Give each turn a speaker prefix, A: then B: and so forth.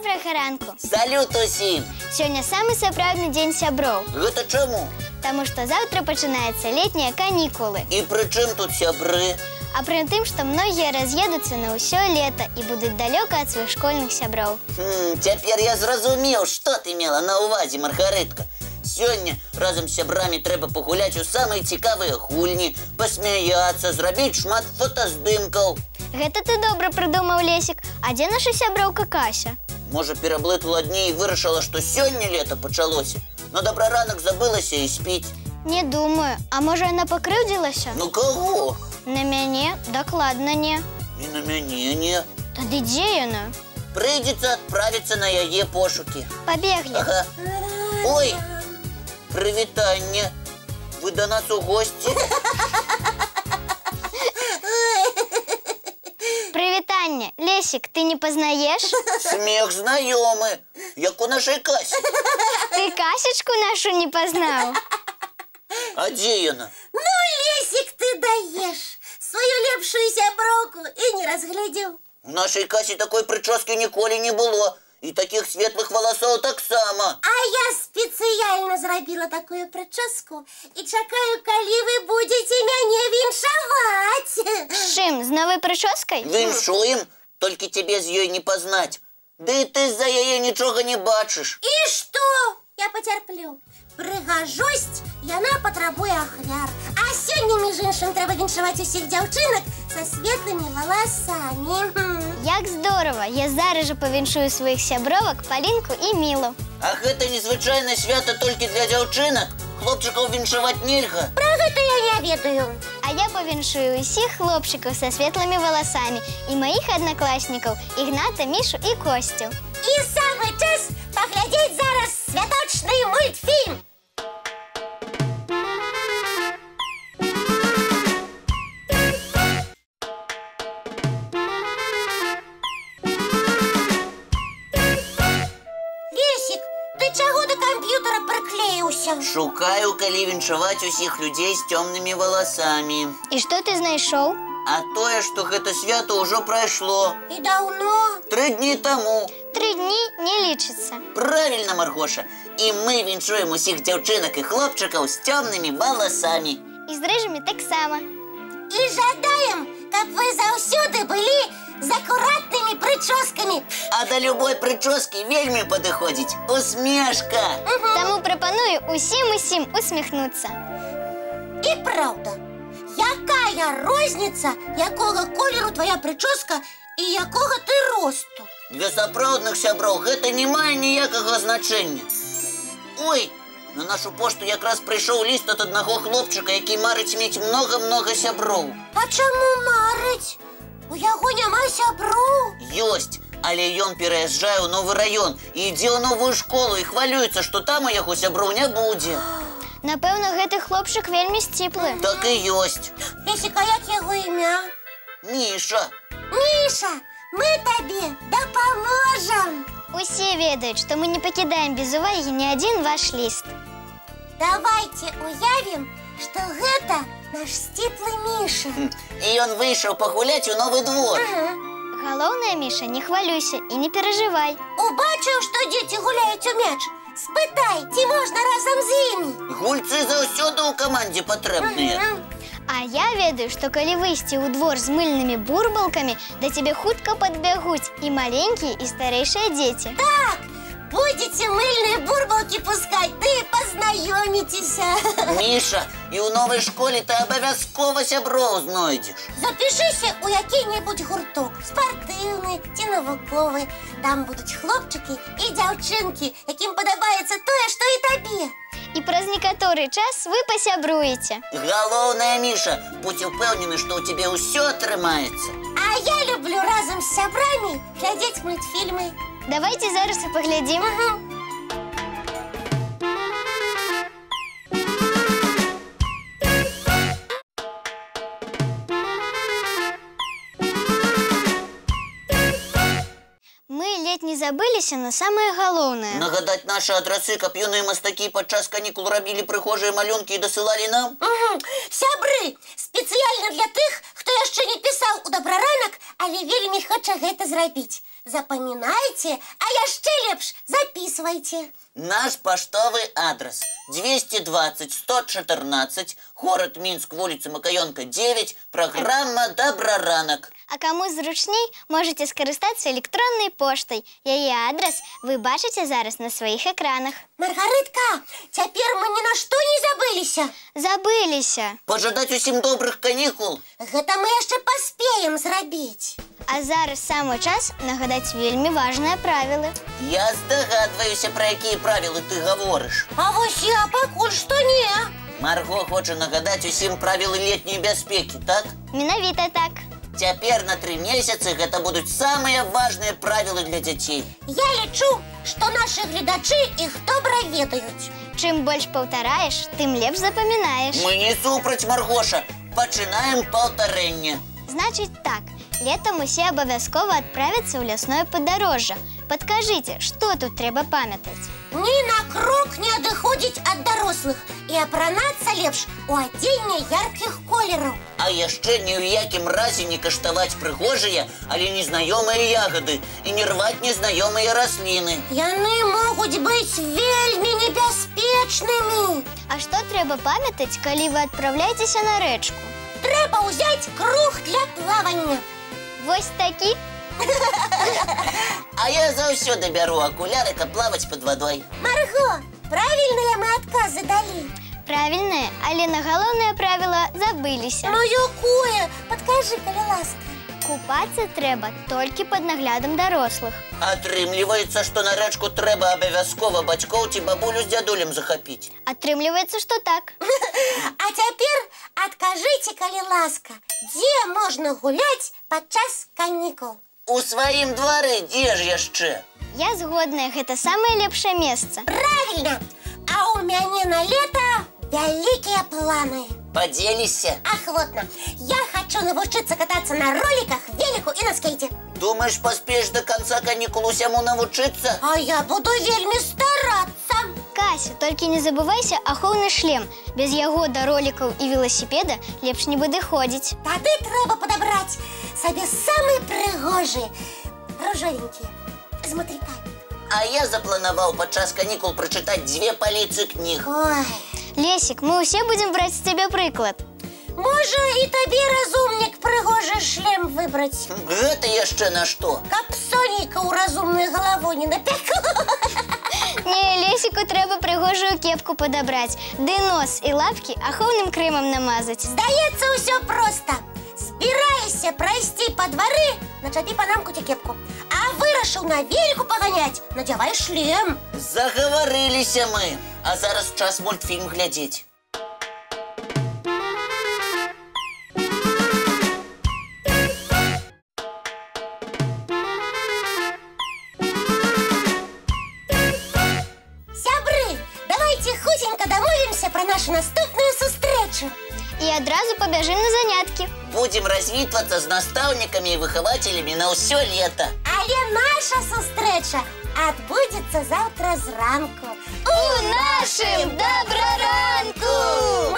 A: Добрага ранку.
B: Салют усім.
A: Сёння самы сапраўдны дзень сяброў.
B: Гэта чаму?
A: Таму што заўтра пачынаюцца летнія канікулы.
B: І пры чым тут сябры?
A: А пры тым, што многія раз'едуцца на ўсё лета і будуць далёка ад сваіх школьных сяброў.
B: Цяпер я зразумеў, што ты мела на ўвазе, Маргарытка. Сёння разам з сябрамі трэба пагуляць у самыя цікавыя гульні, пасмяяцца, зрабіць шмат фотаздымкаў.
A: Гэта ты добра прыдумаў, Лесік. А дзе наша сяброўка Кася?
B: Можа, пераблытала дні і вырашыла, што сёння лета пачалося. На добраранак забылася і спіць.
A: Не думаю. А можа, яна пакрыўдзілася?
B: Ну каго?
A: На мяне? Дакладна не.
B: І на мяне не.
A: Тады дзе яна?
B: Прыйдзецца адправіцца на яе пошукі.
A: Пабеглі.
B: Ага. Ой, прывітанне. Вы да нас у госці?
A: Прывітанне. Лесік, ты не пазнаеш?
B: Смех знаёмы, як у нашай Касі.
A: Ты Касечку нашу не пазнаў?
B: А дзе яна?
C: Ну, Лесік, ты даеш. Свою лепшую сяброўку і не разглядзеў.
B: У нашай Касі такой прычоскі ніколі не было. І такіх светлых валасоў таксама.
C: А я спецыяльна зрабіла такую прычоску і чакаю, калі вы будзеце мяне віншаваць.
A: З чым? З новай прычоскай?
B: Віншуем, толькі цябе з ёй не пазнаць. Ды ты з-за яе нічога не бачыш.
C: І што? Я пацярплю. Прыгажосць, яна патрабуе ахвяр. А сёння, між іншым, трэба віншаваць усіх дзяўчынак са светлымі валасамі.
A: Як здорава! Я зараз жа павіншую сваіх сябровак Палінку і Мілу.
B: А гэта незвычайнае свята толькі для дзяўчынак? Хлопчыкаў віншаваць нельга?
C: Пра гэта я не ведаю.
A: А я павіншую усіх хлопчыкаў са светлымі валасамі і маіх аднакласнікаў Ігната, Мішу і Костю.
C: І самы час паглядзець зараз святочны мультфільм. Лесік, ты чаго да камп'ютара прыклеіўся?
B: Шукаю, калі віншаваць усіх людзей з цёмнымі валасамі.
A: І што ты знайшоў?
B: А тое, што гэта свята ўжо прайшло.
C: І даўно?
B: 3 дні таму.
A: 3 дні не лічыцца.
B: Правільна, Маргоша. І мы віншуем усіх дзяўчынак і хлопчыкаў з цёмнымі валасамі.
A: І з рыжымі таксама.
C: І жадаем, каб вы заўсёды былі з акуратнымі прычоскамі.
B: А да любой прычоскі вельмі падыходзіць усмешка.
A: Таму прапаную усім усміхнуцца.
C: І праўда, якая розніца, якога колеру твоя прычоска і якога ты росту?
B: Для сапраўдных сяброў гэта не мае ніякага значэння. Ой, на нашу пошту якраз прыйшоў ліст ад аднаго хлопчыка, які марыць мець многа-многа сяброў.
C: А чаму марыць? У яго няма сяброў?
B: Ёсць, але ён пераязджае ў новы раён і ідзе ў новую школу і хвалюецца, што там у яго сяброў не будзе.
A: Напэўна, гэты хлопчык вельмі сціплы.
B: Так і ёсць.
C: Лесік, а як яго імя?
B: Міша.
C: Міша, мы табе дапаможам.
A: Усе ведаюць, што мы не пакідаем без увагі ні адзін ваш ліст.
C: Давайце уявім, што гэта наш сціплы Міша.
B: І ён выйшаў пагуляць у новы двор.
A: Галоўнае, Міша, не хвалюйся і не перажывай.
C: Убачыў, што дзеці гуляюць у мяч. Спытай, ці можна разам з імі.
B: Гульцы заўсёды ў камандзе патрэбныя.
A: А я ведаю, што калі выйсці ў двор з мыльнымі бурбалкамі, да цябе хутка падбягуць і маленькія, і старэйшыя дзеці.
C: Так, будзеце мыльныя бурбалкі пускаць, ды пазнаёміцеся.
B: Міша, і ў новай школе ты абавязкова сяброў знойдзеш.
C: Запішыся ў які-небудзь гурток, спартыўны ці навуковы. Там будуць хлопчыкі і дзяўчынкі, якім падабаецца тое, што і табе.
A: І праз некаторы час вы пасябруеце.
B: Галоўнае, Міша, будзь упэўнены, што ў цябе ўсё атрымаецца.
C: А я люблю разам з сябрамі глядзець мультфільмы.
A: Давайте зараз і паглядзім. Мы ледь не забыліся на самае галоўнае.
B: Нагадаць нашы адрасы, каб юныя мастакі падчас канікул рабілі прыгожыя малюнкі і дасылалі нам?
C: Сябры, спецыяльна для тых, хто яшчэ не пісаў у добраранак, але вельмі хоча гэта зрабіць. Запамінайце, а яшчэ лепш записывайте.
B: Наш поштовый адрес 220-114, город Минск, улица Макаёнка, 9, программа «Добраранок».
A: А кому зручней, можете скарыстацца электроннай поштай. Яе адрес вы бачыце зараз на сваіх экранах.
C: Маргарытка, цяпер мы ні на што не забыліся.
A: Забыліся.
B: Пожадать усім добрых канікул.
C: Гэта мы яшчэ паспеем зрабіць.
A: А зараз самы час нагадаць вельмі важныя правілы.
B: Я здагадваюся, пра якія правілы ты гаворыш.
C: А вось я пакуль што не.
B: Марго хоча нагадаць усім правілы летняй бяспекі, так?
A: Менавіта так.
B: Цяпер на 3 месяцы гэта будуць самыя важныя правілы для дзяцей.
C: Я лічу, што нашы гледачы іх добра ведаюць.
A: Чым больш паўтараеш, тым лепш запамінаеш.
B: Мы не супраць, Маргоша. Пачынаем паўтарэнне.
A: Значыць так, летом усе абавязкова адправяцца ў лясное падарожжа. Падкажыце, што тут трэба памятаць?
C: Ні на крок не адыходзіць ад дарослых і апранацца лепш у адзенне яркіх колераў.
B: А яшчэ ні ў якім разе не каштаваць прыгожыя, але незнаёмыя ягады і не рваць незнаёмыя расліны.
C: Яны могуць быць вельмі небяспечнымі.
A: А што трэба памятаць, калі вы адпраўляецеся на рэчку?
C: Трэба ўзяць круг для плавання.
A: Вось такі?
B: А я заўсёды бяру акуляры, каб плаваць пад вадой.
C: Марго, правільныя мы адказы далі.
A: Правільнае, але на галоўнае правіла забыліся.
C: Ну якое? Падкажы, калі ласка.
A: Купацца трэба толькі пад наглядам дарослых.
B: Атрымліваецца, што на рэчку трэба абавязкова бацькоў ці бабулю з дзядулем захапіць.
A: Атрымліваецца, што так.
C: А цяпер адкажыце, калі ласка, дзе можна гуляць падчас канікул?
B: У сваім двары, дзе ж яшчэ?
A: Я згодная, гэта самае лепшае месца.
C: Правільна! А ў мяне на лета вялікія планы.
B: Падзеліся.
C: Ахвотна. Я хочу навучыцца катацца на роликах, веліку і на скейте.
B: Думаеш, паспееш до канца канікул усяму навучыцца?
C: А я буду вельмі старацца.
A: Кася, толькі не забывайся ахоўны шлем. Без яго да ролікаў і веласіпеда лепш не будзе ходзіць.
C: Тады трэба падабраць сабе самыя прыгожыя, ружовенькія, з матылькамі.
B: А я запланаваў падчас канікул прачытаць 2 паліцы кніг.
C: Ой.
A: Лесік, мы ўсе будзем браць з цябе прыклад.
C: Можа, і табе, разумнік, прыгожы шлем выбраць.
B: Гэта яшчэ на што?
C: Каб сонейка ў разумную галаву не напекло.
A: Не, Лесіку трэба прыгожую кепку падабраць, ды нос і лапкі ахоўным крэмам намазаць.
C: Здаецца, ўсё проста. Збіраешся прайсці па двары, начапі панамку ці кепку. А вырашыў на веліку паганяць, надзявай шлем.
B: Загаварыліся мы. А зараз час мультфільм глядзець.
C: Сябры, давайте хутенька дамовімся пра нашу наступную сустрэчу.
A: І адразу пабяжым на заняткі.
B: Будзем развітвацца з настаўнікамі і выхавацелямі на ўсё лета.
C: Але наша сустрэча адбудзецца заўтра зранку.
A: У нашым добраранку!